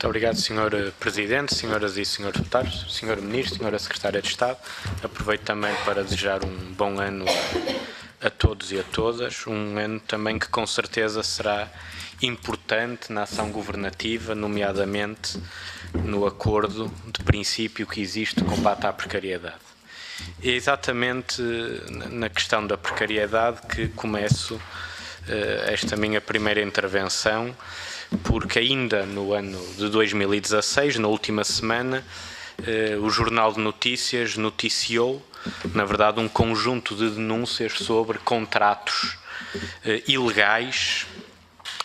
Muito obrigado, Sr. Presidente, senhoras e senhores deputados, Sr. Ministro, Sra. Secretária de Estado. Aproveito também para desejar um bom ano a todos e a todas, um ano também que com certeza será importante na ação governativa, nomeadamente no acordo de princípio que existe de combate à precariedade. É exatamente na questão da precariedade que começo esta minha primeira intervenção, porque ainda no ano de 2016, na última semana, o Jornal de Notícias noticiou, na verdade, um conjunto de denúncias sobre contratos ilegais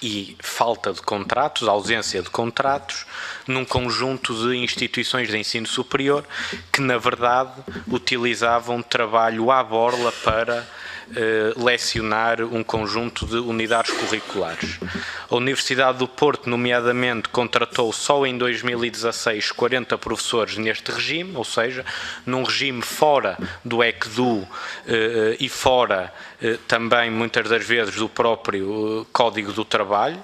e falta de contratos, ausência de contratos, num conjunto de instituições de ensino superior que, na verdade, utilizavam trabalho à borla para lecionar um conjunto de unidades curriculares. A Universidade do Porto, nomeadamente, contratou só em 2016 40 professores neste regime, ou seja, num regime fora do ECDU e fora também, muitas das vezes, do próprio Código do Trabalho,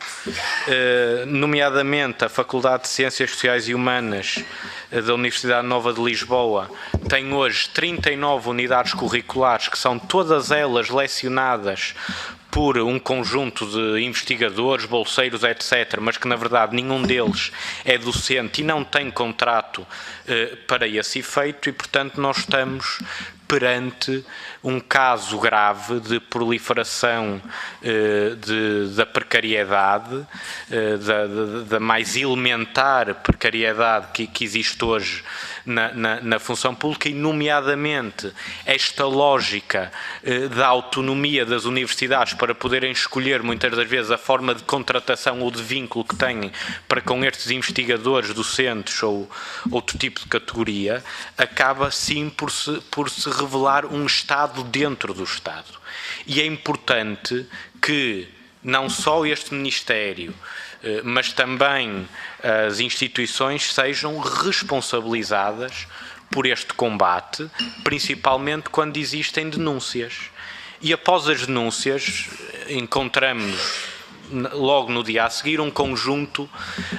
nomeadamente a Faculdade de Ciências Sociais e Humanas da Universidade Nova de Lisboa tem hoje 39 unidades curriculares, que são todas elas lecionadas por um conjunto de investigadores, bolseiros, etc., mas que, na verdade, nenhum deles é docente e não tem contrato para esse efeito e, portanto, nós estamos perante um caso grave de proliferação da precariedade, da mais elementar precariedade que existe hoje na função pública e, nomeadamente, esta lógica da autonomia das universidades para poderem escolher, muitas das vezes, a forma de contratação ou de vínculo que têm para com estes investigadores, docentes ou outro tipo de categoria, acaba, sim, por se revelar um Estado dentro do Estado. E é importante que não só este Ministério, mas também as instituições sejam responsabilizadas por este combate, principalmente quando existem denúncias. E após as denúncias, encontramos logo no dia a seguir um conjunto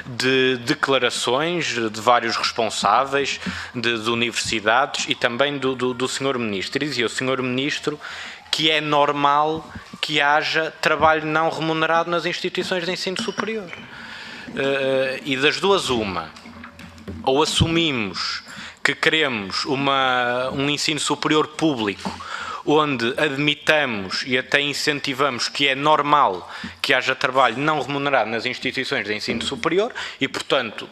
de declarações de vários responsáveis de universidades e também do Sr. Ministro. E dizia o Sr. Ministro que é normal que haja trabalho não remunerado nas instituições de ensino superior. E das duas uma, ou assumimos que queremos um ensino superior público onde admitamos e até incentivamos que é normal que haja trabalho não remunerado nas instituições de ensino superior e, portanto,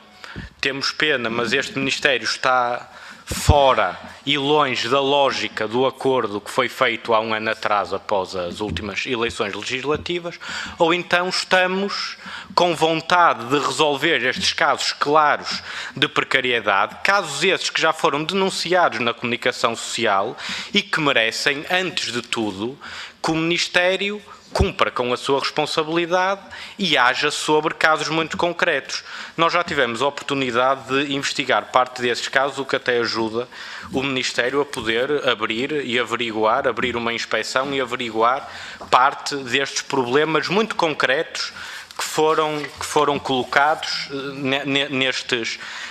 temos pena, mas este Ministério está fora e longe da lógica do acordo que foi feito há um ano atrás, após as últimas eleições legislativas, ou então estamos com vontade de resolver estes casos claros de precariedade, casos esses que já foram denunciados na comunicação social e que merecem, antes de tudo, que o Ministério cumpra com a sua responsabilidade e haja sobre casos muito concretos. Nós já tivemos a oportunidade de investigar parte desses casos, o que até ajuda o Ministério a poder abrir e averiguar, abrir uma inspeção e averiguar parte destes problemas muito concretos que foram colocados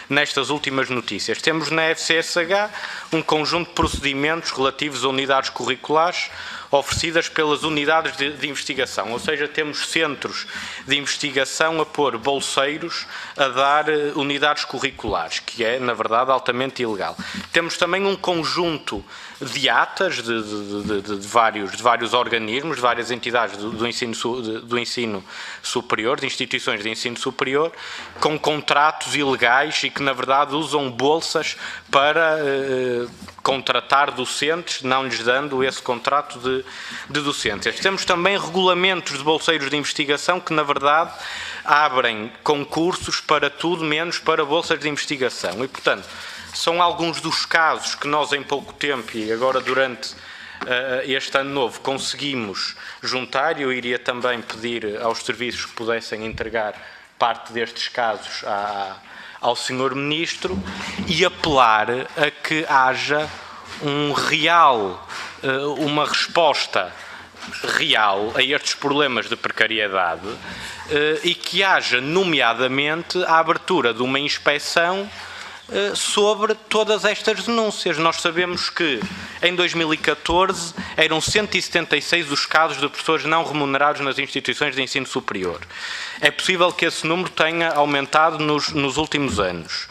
nestas últimas notícias. Temos na FCSH um conjunto de procedimentos relativos a unidades curriculares oferecidas pelas unidades de investigação, ou seja, temos centros de investigação a pôr bolseiros a dar unidades curriculares, que é, na verdade, altamente ilegal. Temos também um conjunto de atas de vários organismos, de várias entidades do ensino superior, de instituições de ensino superior, com contratos ilegais e que, na verdade, usam bolsas para contratar docentes, não lhes dando esse contrato de docências. Temos também regulamentos de bolseiros de investigação que, na verdade, abrem concursos para tudo menos para bolsas de investigação. E, portanto, são alguns dos casos que nós em pouco tempo e agora durante este ano novo conseguimos juntar. Eu iria também pedir aos serviços que pudessem entregar parte destes casos ao Sr. Ministro e apelar a que haja uma resposta real a estes problemas de precariedade e que haja, nomeadamente, a abertura de uma inspeção sobre todas estas denúncias. Nós sabemos que em 2014 eram 176 os casos de professores não remunerados nas instituições de ensino superior. É possível que esse número tenha aumentado nos últimos anos.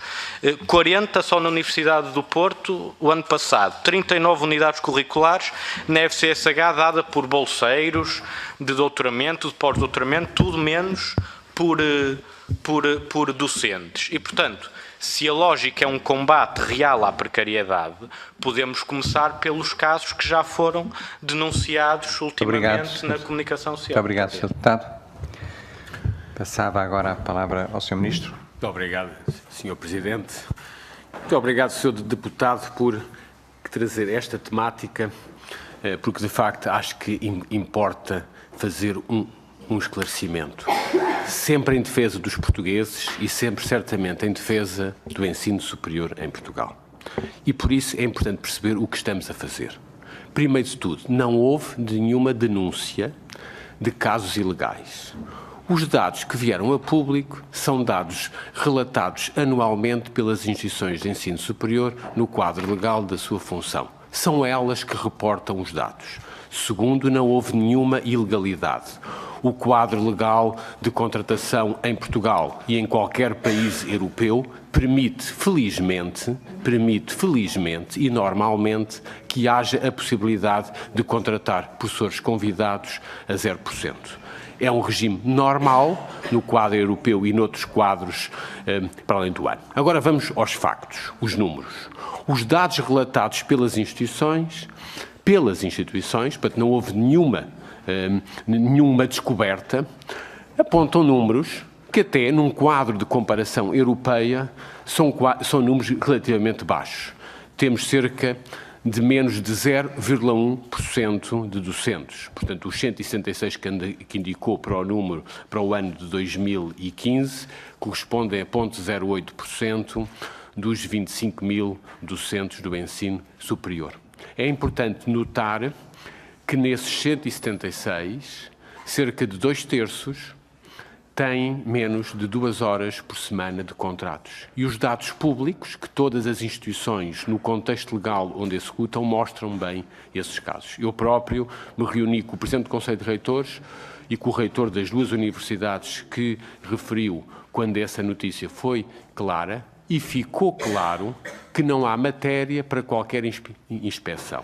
40 só na Universidade do Porto o ano passado, 39 unidades curriculares na FCSH dada por bolseiros de doutoramento, de pós-doutoramento, tudo menos por docentes. E, portanto, se a lógica é um combate real à precariedade, podemos começar pelos casos que já foram denunciados ultimamente na comunicação social. Muito obrigado, Sr. Deputado. Passava agora a palavra ao Sr. Ministro. Muito obrigado, Sr. Presidente. Muito obrigado, Sr. Deputado, por trazer esta temática, porque, de facto, acho que importa fazer um esclarecimento. Sempre em defesa dos portugueses e sempre, certamente, em defesa do ensino superior em Portugal. E, por isso, é importante perceber o que estamos a fazer. Primeiro de tudo, não houve nenhuma denúncia de casos ilegais. Os dados que vieram a público são dados relatados anualmente pelas instituições de ensino superior no quadro legal da sua função. São elas que reportam os dados. Segundo, não houve nenhuma ilegalidade. O quadro legal de contratação em Portugal e em qualquer país europeu permite felizmente e normalmente que haja a possibilidade de contratar professores convidados a 0%. É um regime normal no quadro europeu e noutros quadros para além do ano. Agora vamos aos factos, os números. Os dados relatados pelas instituições, portanto não houve nenhuma descoberta, apontam números que até num quadro de comparação europeia são números relativamente baixos. Temos cerca de menos de 0,1% de docentes. Portanto, os 166 que indicou para o ano de 2015 correspondem a 0,08% dos 25 mil docentes do ensino superior. É importante notar que nesses 176, cerca de 2/3 têm menos de 2 horas por semana de contratos. E os dados públicos, que todas as instituições, no contexto legal onde executam, mostram bem esses casos. Eu próprio me reuni com o Presidente do Conselho de Reitores e com o reitor das 2 universidades que referiu quando essa notícia foi clara, e ficou claro que não há matéria para qualquer inspeção.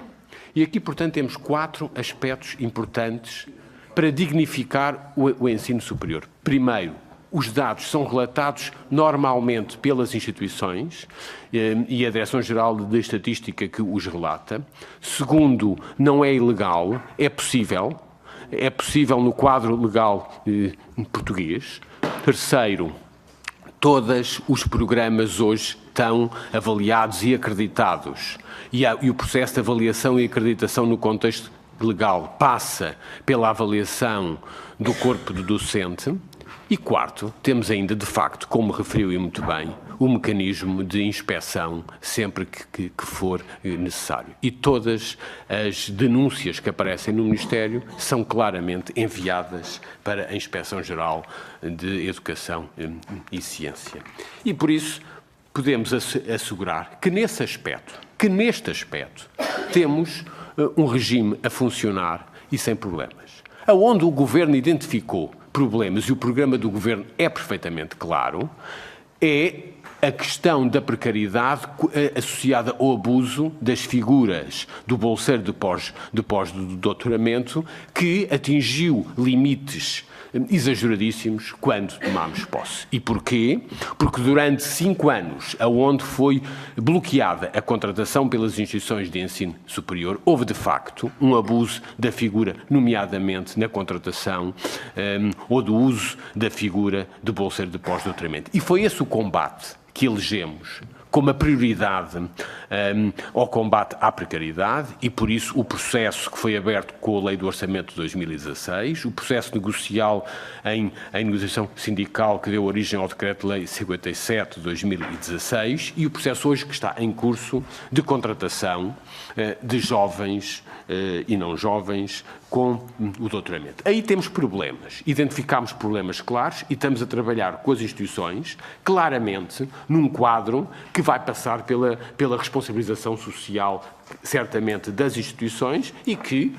E aqui, portanto, temos 4 aspectos importantes para dignificar o ensino superior. Primeiro, os dados são relatados normalmente pelas instituições e a Direção-Geral de Estatística que os relata. Segundo, não é ilegal, é possível no quadro legal português. Terceiro, todos os programas hoje estão avaliados e acreditados e o processo de avaliação e acreditação no contexto legal passa pela avaliação do corpo do docente. E quarto, temos ainda, de facto, como referiu e muito bem, o mecanismo de inspeção sempre que for necessário. E todas as denúncias que aparecem no Ministério são claramente enviadas para a Inspeção-Geral de Educação e Ciência. E por isso podemos assegurar que neste aspecto, temos um regime a funcionar e sem problemas. Aonde o Governo identificou problemas, e o programa do Governo é perfeitamente claro, é a questão da precariedade associada ao abuso das figuras do bolseiro de pós-doutoramento, que atingiu limites exageradíssimos quando tomámos posse. E porquê? Porque durante 5 anos, aonde foi bloqueada a contratação pelas instituições de ensino superior, houve de facto um abuso da figura, nomeadamente na contratação ou do uso da figura de bolseiro de pós-doutoramento. E foi esse o combate que elegemos como a prioridade ao combate à precariedade e, por isso, o processo que foi aberto com a Lei do Orçamento de 2016, o processo negocial em negociação sindical que deu origem ao Decreto-Lei 57 de 2016 e o processo hoje que está em curso de contratação de jovens e não jovens com o doutoramento. Aí temos problemas. Identificámos problemas claros e estamos a trabalhar com as instituições, claramente, num quadro que vai passar pela responsabilização social, certamente, das instituições e que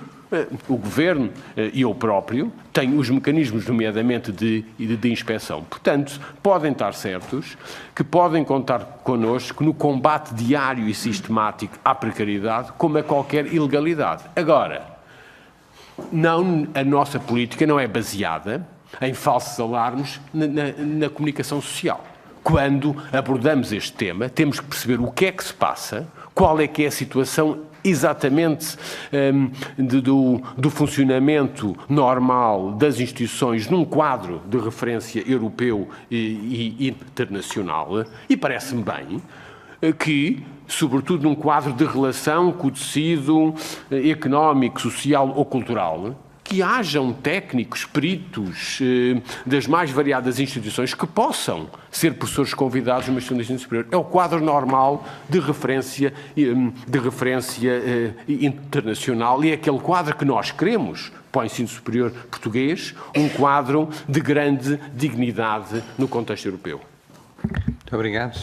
o Governo e eu próprio têm os mecanismos, nomeadamente, de inspeção. Portanto, podem estar certos que podem contar connosco no combate diário e sistemático à precariedade, como a qualquer ilegalidade. Agora, a nossa política não é baseada em falsos alarmes na comunicação social. Quando abordamos este tema, temos que perceber o que é que se passa, qual é que é a situação exatamente do funcionamento normal das instituições num quadro de referência europeu e internacional. E parece-me bem que, sobretudo num quadro de relação com o tecido económico, social ou cultural, que hajam técnicos, peritos das mais variadas instituições que possam ser professores convidados no ensino superior. É o quadro normal de referência internacional e é aquele quadro que nós queremos para o ensino superior português, um quadro de grande dignidade no contexto europeu. Muito obrigado.